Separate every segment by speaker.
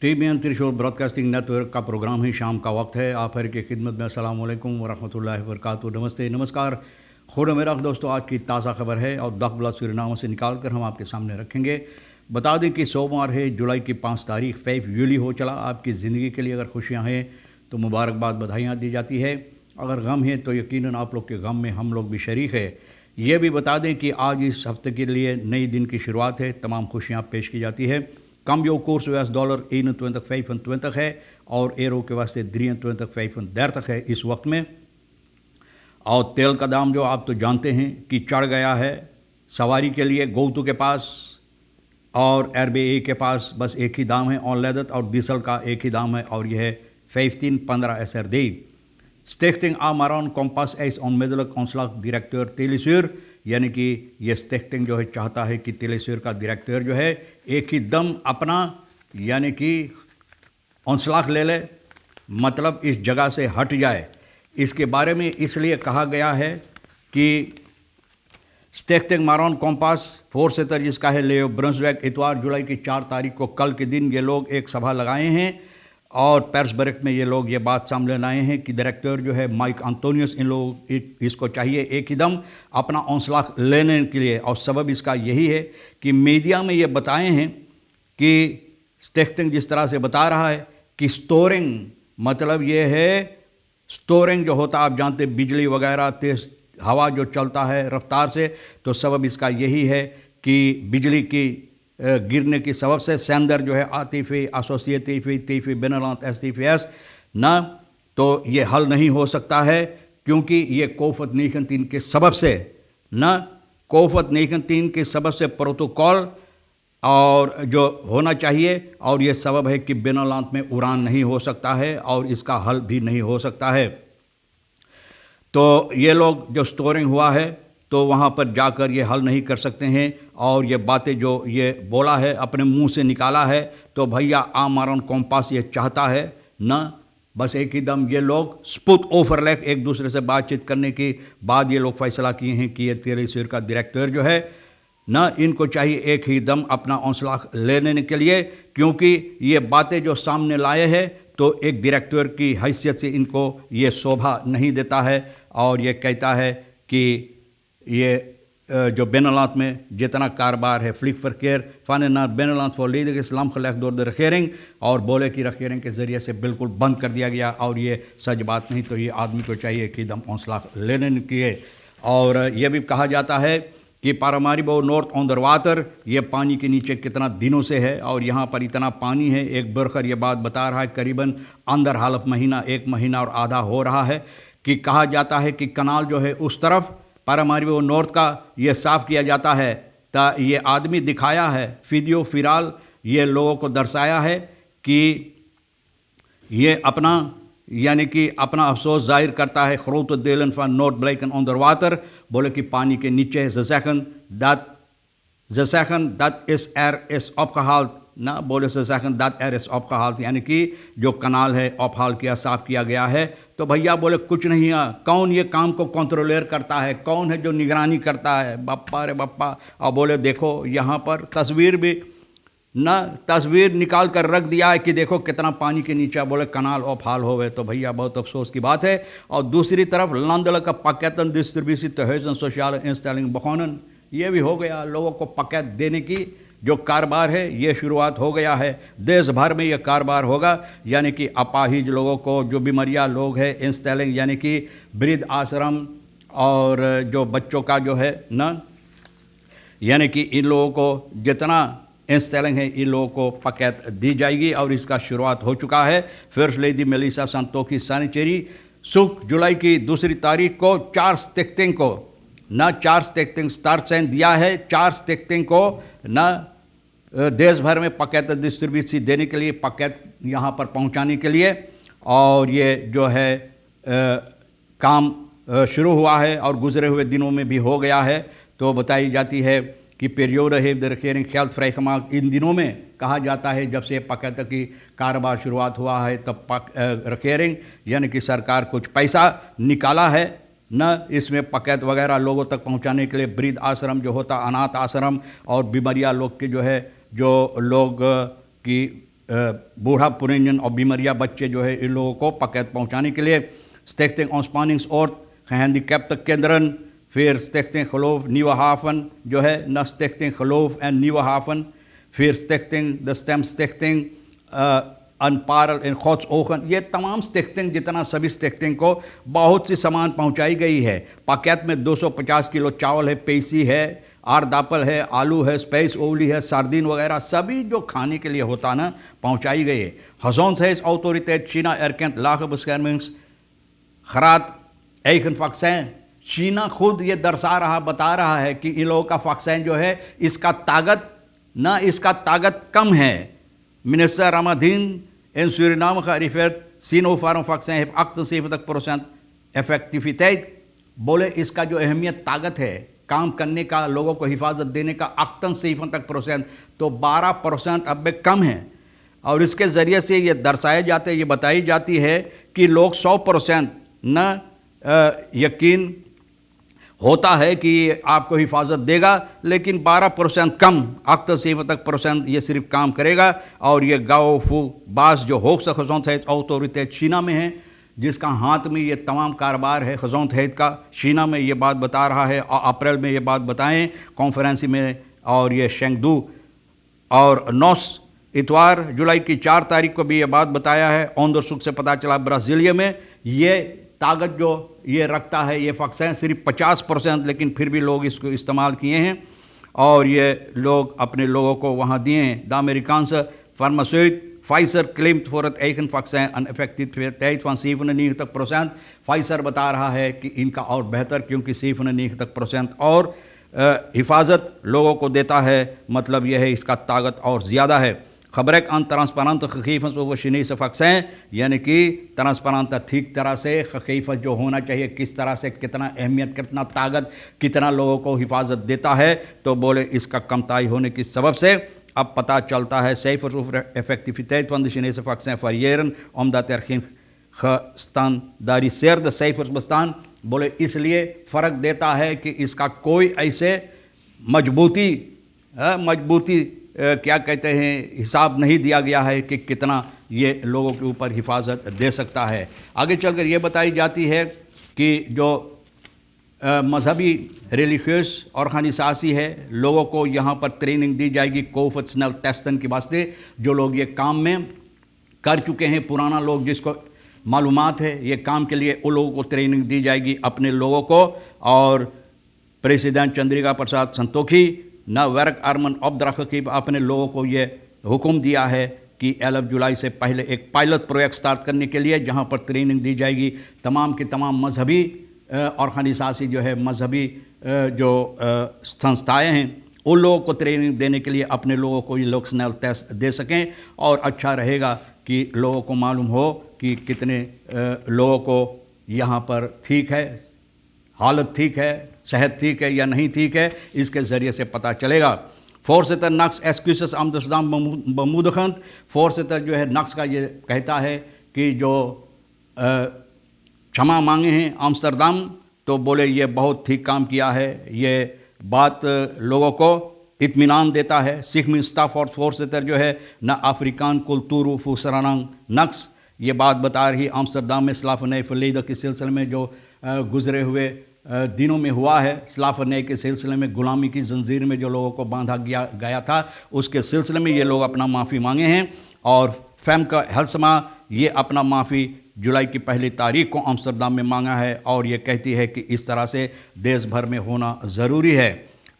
Speaker 1: TBN त्रिशूल broadcasting network का programme ही शाम का वक्त है। आप हर की खिदमत में अस्सलाम वालेकुम वरहमतुल्लाहि वबरकातुहू। नमस्ते, नमस्कार, खुद मेरा दोस्तों, आज की ताज़ा खबर है और दखबला सूरनामा से निकाल कर हम आपके सामने रखेंगे। बता दें कि सोमवार है, जुलाई की 5 तारीख, 5 यूली हो चला। आपकी ज़िंदगी के लिए अगर खुशियाँ हैं तो मुबारकबाद, बधाइयाँ दी जाती है। अगर गम है तो यकीनन आप लोग के गम में हम लोग भी शरीक है। ये भी बता दें कि आज इस हफ्ते के लिए नई दिन की शुरुआत है, तमाम खुशियाँ पेश की जाती है। Cambio koers US dollar 21,25 है और एरो के वास्ते 23,35 है इस वक्त में। और तेल का दाम जो आप तो जानते हैं कि चढ़ गया है। सवारी के लिए गोतू के पास और RBA के पास बस एक ही दाम है ऑनलेदत, और डीजल का एक ही दाम है और यह है 15 SRD। Stichting Amaran Kompas is onmiddellijk ontslag directeur Telesur, यानी कि ये स्टिchting जो है चाहता है कि तेलेश्वर का डायरेक्टर जो है एक ही दम अपना यानी कि ontslag ले ले, मतलब इस जगह से हट जाए। इसके बारे में इसलिए कहा गया है कि स्टिchting Amaran Kompas voorzitter जिसका है लेओ ब्रंसवेग, इतवार जुलाई की 4 तारीख को कल के दिन ये लोग एक सभा लगाए हैं और पेर्सबर्ग में ये लोग ये बात सामने लाए हैं कि डायरेक्टर जो है माइक एंटोनियस, इन लोग इसको चाहिए एक ही दम अपना ontslag लेने के लिए। और सबब इसका यही है कि मीडिया में ये बताए हैं कि स्टिchting जिस तरह से बता रहा है कि स्टोरिंग, मतलब ये है स्टोरिंग जो होता आप जानते बिजली वगैरह, तेज़ हवा जो चलता है रफ्तार से, तो सबब इसका यही है कि बिजली की गिरने की सबब से सेंदर जो है आतिफी एसोसिएटिवी तीफी बेनलांत एसटीफीएस ना, तो ये हल नहीं हो सकता है क्योंकि ये कोफत 19 के सबब से ना, कोफत 19 के सबब से प्रोटोकॉल और जो होना चाहिए, और ये सबब है कि बेनलांत में उड़ान नहीं हो सकता है और इसका हल भी नहीं हो सकता है। तो ये लोग जो स्टोरिंग हुआ है तो वहाँ पर जाकर ये हल नहीं कर सकते हैं। और ये बातें जो ये बोला है अपने मुंह से निकाला है, तो भैया आमारन कॉम्पास ये चाहता है ना, बस एक ही दम ये लोग स्पुत ओवरलैक एक दूसरे से बातचीत करने के बाद ये लोग फैसला किए हैं कि ये तेलेश्वर का डायरेक्टर जो है ना, इनको चाहिए एक ही दम अपना ontslag लेने के लिए, क्योंकि ये बातें जो सामने लाए हैं तो एक डायरेक्टर की हैसियत से इनको ये शोभा नहीं देता है। और ये कहता है कि ये जो बेनलांत में जितना कारोबार है फ्लिक फरकेर फाने ना बेनलांत फॉर लीड इस्लाम खलैक दौर द रखेरिंग, और बोले कि रखेरिंग के ज़रिए से बिल्कुल बंद कर दिया गया और ये सच बात नहीं। तो ये आदमी को चाहिए कि दम ontslag लेने के लिए। और ये भी कहा जाता है कि Paramaribo north on the water, ये पानी के नीचे कितना दिनों से है और यहाँ पर इतना पानी है। एक बरखर ये बात बता रहा है करीबन अंदर हालत महीना, 1 महीना और आधा हो रहा है कि कहा जाता है कि कनाल जो है उस तरफ पारामारिबो नॉर्थ का ये साफ़ किया जाता है। तो ये आदमी दिखाया है वीडियो फिराल, ये लोगों को दर्शाया है कि ये अपना यानी कि अपना अफसोस जाहिर करता है। खरोत देलन for north blacken on the water, बोले कि पानी के नीचे जसैखन दैट इस एर इस ऑपहाल ना, बोले जसैखन दैट एर इस ऑपहाल, यानी कि जो कनाल है ऑपहाल किया, साफ़ किया गया है। तो भैया बोले कुछ नहीं है, कौन ये काम को कंट्रोलर करता है, कौन है जो निगरानी करता है, बप्पा रे बप्पा। और बोले देखो यहाँ पर तस्वीर भी ना, तस्वीर निकाल कर रख दिया है कि देखो कितना पानी के नीचे, बोले कनाल ऑफ हाल हो गए। तो भैया बहुत अफसोस की बात है। और दूसरी तरफ लंदल का पकेतन डिस्ट्रीब्यूसी तहसन सोशल इंस्टॉलिंग बखौनन, ये भी हो गया, लोगों को पकैत देने की जो कारोबार है ये शुरुआत हो गया है। देश भर में ये कारोबार होगा, यानी कि अपाहिज लोगों को, जो बीमारियाँ लोग हैं, इंस्टॉलिंग यानी कि वृद्ध आश्रम और जो बच्चों का जो है ना, यानी कि इन लोगों को जितना इंस्टॉलिंग है इन लोगों को पकैत दी जाएगी और इसका शुरुआत हो चुका है। फर्स्ट लेडी मेलिसा संतोखी सानिचेरी सुख जुलाई की 2 तारीख को 4 स्टिchting को ना, 4 स्टिchting स्टार्ट साइन दिया है, 4 स्टिchting को ना देश भर में पकैत डिस्ट्रीब्यूसी देने के लिए, पकैत यहाँ पर पहुँचाने के लिए। और ये जो है काम शुरू हुआ है और गुजरे हुए दिनों में भी हो गया है। तो बताई जाती है कि पेरियोड है रखेरिंग ख्याल फ्रैखमा, इन दिनों में कहा जाता है जब से पकैत की कारोबार शुरुआत हुआ है तब रखेरिंग यानी कि सरकार कुछ पैसा निकाला है न, इसमें पकैत वगैरह लोगों तक पहुंचाने के लिए वृद्ध आश्रम जो होता, अनाथ आश्रम और बीमारियां लोग के जो है, जो लोग की बूढ़ा पुरिंजन और बीमारियाँ बच्चे जो है इन लोगों को pakket पहुँचाने के लिए Stichting Ontspanningsoord gehandicapte kinderen, फिर Stichting Geloof Nieuwe Haven जो है न Stichting Geloof en Nieuwe Haven, फिर Stichting de Stem Stichting Een Parel in Gods Ogen, ये तमाम स्टिक्टिंग जितना सभी स्टिक्टिंग को बहुत सी सामान पहुंचाई गई है। पैकेट में 250 किलो चावल है, पेसी है, आरदापल है, आलू है, स्पेस ओवली है, सार्दिन वगैरह सभी जो खाने के लिए होता ना पहुंचाई गई है। Gezondheidsautoriteit China erkent lage beschermingsgraad eigen vaccin। चीना खुद ये दर्शा रहा, बता रहा है कि इन लोगों का वैक्सीन जो है इसका ताकत कम है। Minister Ramadhin in Suriname gearriveerd, Sinopharm vaccin heeft 78% effectiviteit। बोले इसका जो अहमियत ताकत है काम करने का, लोगों को हिफाजत देने का 78% तो 12% अब भी कम है। और इसके ज़रिए से ये दर्शाए जाते, ये बताई जाती है कि लोग 100% न यकीन होता है कि आपको हिफाजत देगा, लेकिन 12% कम 78% ये सिर्फ काम करेगा। और ये गाओ फू बास जो Gezondheidsautoriteit चीना में है, जिसका हाथ में ये तमाम कारोबार है Gezondheid का, चीना में ये बात बता रहा है और अप्रैल में ये बात बताएं कॉन्फ्रेंस में। और ये शेंगदू और 9 इतवार जुलाई की 4 तारीख को भी ये बात बताया है। ओंदरसुक से पता चला ब्राज़ीलिया में ये ताकत जो ये रखता है ये वैक्सीन सिर्फ 50%, लेकिन फिर भी लोग इसको इस्तेमाल किए हैं और ये लोग अपने लोगों को वहाँ दिए हैं। The Amerikaanse farmaceut Pfizer claimt voor het eigen vaccin een effectiviteit van 97%। Pfizer बता रहा है कि इनका और बेहतर, क्योंकि 97% और हिफाजत लोगों को देता है, मतलब यह है इसका ताकत और ज़्यादा है। gebrek aan transparante gegevens over Chinese vaccin, यानी कि ट्रांसपेरेंट ठीक तरह से gegevens जो होना चाहिए, किस तरह से कितना अहमियत, कितना ताकत, कितना लोगों को हिफाजत देता है, तो बोले इसका कमताई होने की सबब से अब पता चलता है cijfers over effectiviteit van de Chinese vaccin variëren omdat er geen gestandaardiseerde cijfers bestaan। बोले इसलिए फ़र्क देता है कि इसका कोई ऐसे मजबूती क्या कहते हैं हिसाब नहीं दिया गया है कि कितना ये लोगों के ऊपर हिफाजत दे सकता है। आगे चलकर ये बताई जाती है कि जो मजहबी रिलीजियस ऑर्गेनाइजेशन है, लोगों को यहाँ पर ट्रेनिंग दी जाएगी कोविड स्नेल टेस्टन के वास्ते। जो लोग ये काम में कर चुके हैं, पुराना लोग जिसको मालूमात है ये काम के लिए, उन लोगों को ट्रेनिंग दी जाएगी अपने लोगों को। और प्रेसिडेंट चंद्रिका प्रसाद संतोखी न वर्क आर्मन ऑब्दराखीब अपने लोगों को ये हुक्म दिया है कि 11 जुलाई से पहले एक पायलट प्रोजेक्ट स्टार्ट करने के लिए, जहाँ पर ट्रेनिंग दी जाएगी तमाम के तमाम मजहबी ऑर्गेनाइजेशन जो है, मजहबी जो संस्थाएं हैं, उन लोगों को ट्रेनिंग देने के लिए अपने लोगों को ये लोग स्नेल टेस्ट दे सकें। और अच्छा रहेगा कि लोगों को मालूम हो कि कितने लोगों को यहाँ पर ठीक है, हालत ठीक है, सेहत ठीक है या नहीं ठीक है, इसके ज़रिए से पता चलेगा। Voorzitter NAX excuses Amsterdam bemoedigend। voorzitter जो है NAX का ये कहता है कि जो क्षमा मांगे हैं आम्स्टरदाम, तो बोले ये बहुत ठीक काम किया है, ये बात लोगों को इत्मीनान देता है। सिख स्टाफ और voorzitter जो है न अफ्रीकान कुल्तूर फूसरानंग NAX ये बात बता रही आम्स्टरदाम में स्लाफनय फलीदा के सिलसिले में जो गुजरे हुए दिनों में हुआ है, स्लाफनय के सिलसिले में गुलामी की जंजीर में जो लोगों को बांधा गया था, उसके सिलसिले में ये लोग अपना माफ़ी मांगे हैं। और फैम का हेल्समा ये अपना माफ़ी जुलाई की 1 तारीख को आम्स्टरदाम में मांगा है और ये कहती है कि इस तरह से देश भर में होना ज़रूरी है।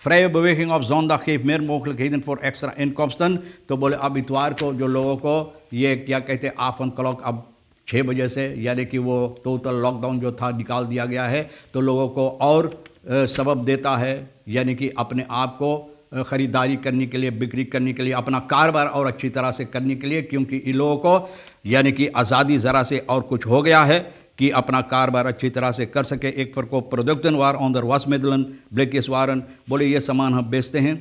Speaker 1: Vrije beweging op zondag geeft meer mogelijkheden voor extra inkomsten। तो बोले अब इतवार को जो लोगों को ये क्या कहते हैं ऑफ क्लॉक अब 6 बजे से, यानी कि वो टोटल लॉकडाउन जो था निकाल दिया गया है, तो लोगों को और सबब देता है, यानी कि अपने आप को ख़रीदारी करने के लिए, बिक्री करने के लिए, अपना कारोबार और अच्छी तरह से करने के लिए, क्योंकि इन लोगों को यानी कि आज़ादी ज़रा से और कुछ हो गया है कि अपना कारोबार अच्छी तरह से कर सके। एक फर को प्रोडक्टन वार ऑनर वासमिडलन ब्लेकिस वारन बोले ये सामान हम बेचते हैं।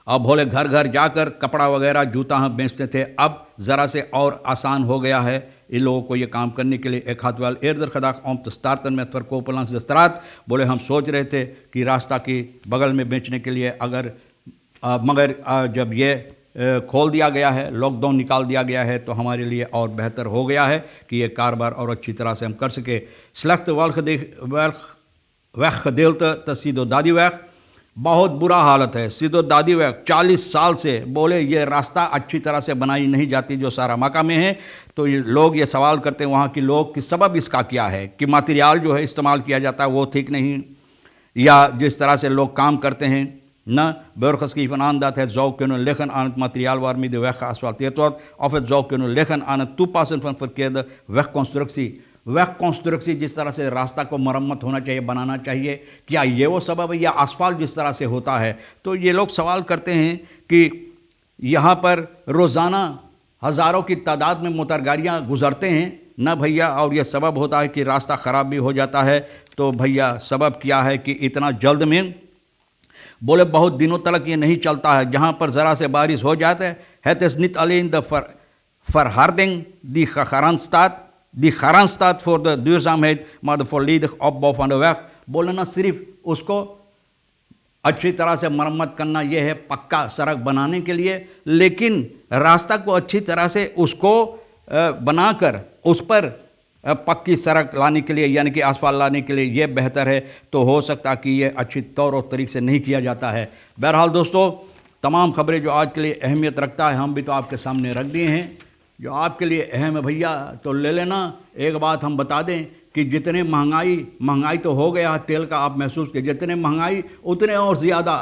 Speaker 1: अब बोले घर घर जाकर कपड़ा वगैरह जूता हम बेचते थे, अब ज़रा से और आसान हो गया है इन लोगों को ये काम करने के लिए। एक हाथ वाल एर्दर खदाक ओम तस्तारतन में फरकोपलंस दस्तरात बोले हम सोच रहे थे कि रास्ता की बगल में बेचने के लिए, अगर मगर जब ये खोल दिया गया है, लॉकडाउन निकाल दिया गया है, तो हमारे लिए और बेहतर हो गया है कि ये कारोबार और अच्छी तरह से हम कर सके। स्लख्त वह खदेलत तसीदो दादी वह, बहुत बुरा हालत है। सीधो दादी वह 40 साल से बोले ये रास्ता अच्छी तरह से बनाई नहीं जाती जो सारामाका में है। तो ये लोग ये सवाल करते हैं वहाँ के लोग कि सबब इसका क्या है, कि मटेरियल जो है इस्तेमाल किया जाता है वो ठीक नहीं, या जिस तरह से लोग काम करते हैं न बरखस की फनानदात है जौक के लेखन आनत मटेरियल वार में वह asfalteerd wordt of het zou kunnen liggen aan het toepassen van verkeerde wegconstructie। वह जिस तरह से रास्ता को मरम्मत होना चाहिए, बनाना चाहिए, क्या ये वो सबब है, या आसफाल्ट जिस तरह से होता है। तो ये लोग सवाल करते हैं कि यहाँ पर रोज़ाना हज़ारों की तादाद में मोटर गाड़ियाँ गुज़रते हैं न भैया, और ये सबब होता है कि रास्ता ख़राब भी हो जाता है। तो भैया सबब क्या है कि इतना जल्द में बोले बहुत दिनों तक ये नहीं चलता है। जहाँ पर ज़रा से बारिश हो जाता है het is niet alleen de verharding die garant staat voor de duurzaamheid, maar de volledige opbouw van de weg। बोले ना सिर्फ उसको अच्छी तरह से मरम्मत करना ये है पक्का सड़क बनाने के लिए, लेकिन रास्ता को अच्छी तरह से उसको बनाकर उस पर पक्की सड़क लाने के लिए, यानी कि आसफाल्ट लाने के लिए ये बेहतर है। तो हो सकता कि ये अच्छी तौर और तरीके से नहीं किया जाता है। बहरहाल दोस्तों, तमाम खबरें जो आज के लिए अहमियत रखता है हम भी तो आपके सामने रख दिए हैं। जो आपके लिए अहम है भैया तो ले लेना। एक बात हम बता दें कि जितने महंगाई तो हो गया तेल का, आप महसूस कीजिए, जितने महंगाई उतने और ज़्यादा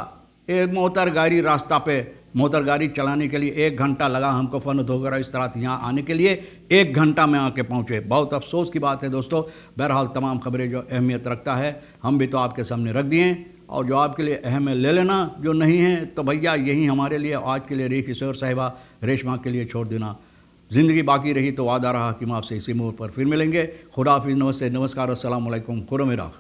Speaker 1: एक मोटर गाड़ी रास्ता पे मोटर गाड़ी चलाने के लिए 1 घंटा लगा हमको फन होकर इस तरह यहाँ आने के लिए 1 घंटा में आके पहुँचे। बहुत अफसोस की बात है दोस्तों। बहरहाल तमाम खबरें जो अहमियत रखता है हम भी तो आपके सामने रख दिए, और जो आपके लिए अहम है ले लेना, जो नहीं है तो भैया यही हमारे लिए आज के लिए रही किशोर साहिबा रेशमा के लिए छोड़ देना। ज़िंदगी बाकी रही तो वादा रहा कि हम आपसे इसी मोड़ पर फिर मिलेंगे। खुदा हाफिज़, नमस्ते, नमस्कार, अस्सलाम वालेकुम, खुदा मेरा।